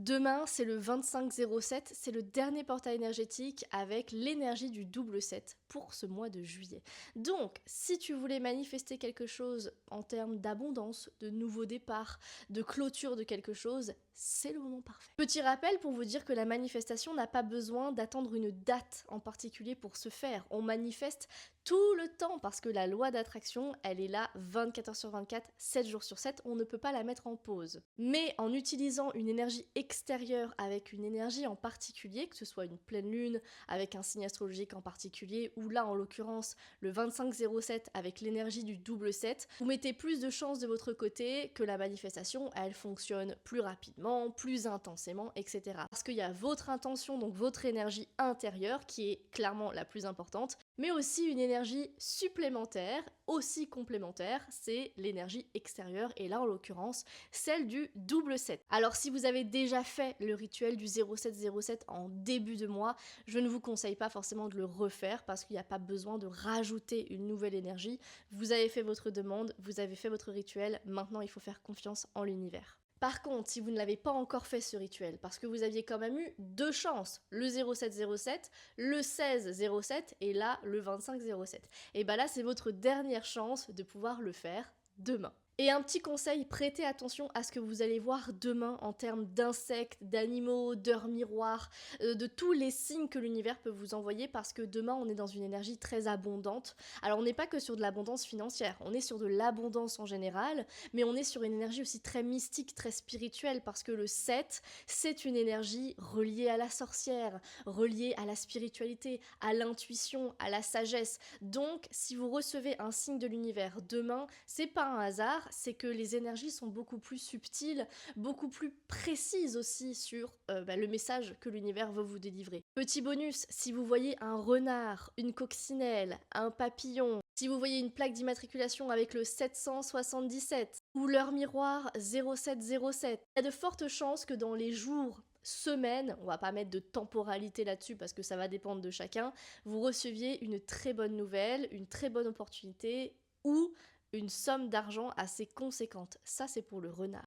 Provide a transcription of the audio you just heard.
Demain, c'est le 25-07, c'est le dernier portail énergétique avec l'énergie du double 7 pour ce mois de juillet. Donc, si tu voulais manifester quelque chose en termes d'abondance, de nouveau départ, de clôture de quelque chose, c'est le moment parfait. Petit rappel pour vous dire que la manifestation n'a pas besoin d'attendre une date en particulier pour se faire. On manifeste tout le temps parce que la loi d'attraction, elle est là 24 heures sur 24, 7 jours sur 7, on ne peut pas la mettre en pause. Mais en utilisant une énergie extérieure avec une énergie en particulier, que ce soit une pleine lune avec un signe astrologique en particulier, ou là en l'occurrence le 25-07 avec l'énergie du double 7, vous mettez plus de chances de votre côté que la manifestation, elle fonctionne plus rapidement, plus intensément, etc. Parce qu'il y a votre intention, donc votre énergie intérieure qui est clairement la plus importante, mais aussi une énergie supplémentaire, aussi complémentaire, c'est l'énergie extérieure, et là en l'occurrence, celle du double 7. Alors si vous avez déjà fait le rituel du 0707 en début de mois, je ne vous conseille pas forcément de le refaire parce qu'il n'y a pas besoin de rajouter une nouvelle énergie. Vous avez fait votre demande, vous avez fait votre rituel, maintenant il faut faire confiance en l'univers. Par contre, si vous ne l'avez pas encore fait ce rituel, parce que vous aviez quand même eu deux chances, le 0707, le 1607 et là le 2507, et bah là c'est votre dernière chance de pouvoir le faire demain. Et un petit conseil, prêtez attention à ce que vous allez voir demain en termes d'insectes, d'animaux, d'heures miroirs, de tous les signes que l'univers peut vous envoyer parce que demain on est dans une énergie très abondante. Alors on n'est pas que sur de l'abondance financière, on est sur de l'abondance en général, mais on est sur une énergie aussi très mystique, très spirituelle parce que le 7, c'est une énergie reliée à la sorcière, reliée à la spiritualité, à l'intuition, à la sagesse. Donc si vous recevez un signe de l'univers demain, c'est pas un hasard, c'est que les énergies sont beaucoup plus subtiles, beaucoup plus précises aussi sur le message que l'univers veut vous délivrer. Petit bonus, si vous voyez un renard, une coccinelle, un papillon, si vous voyez une plaque d'immatriculation avec le 777 ou l'heure miroir 0707, il y a de fortes chances que dans les jours, semaines, on va pas mettre de temporalité là-dessus parce que ça va dépendre de chacun, vous receviez une très bonne nouvelle, une très bonne opportunité ou une somme d'argent assez conséquente. Ça, c'est pour le renard.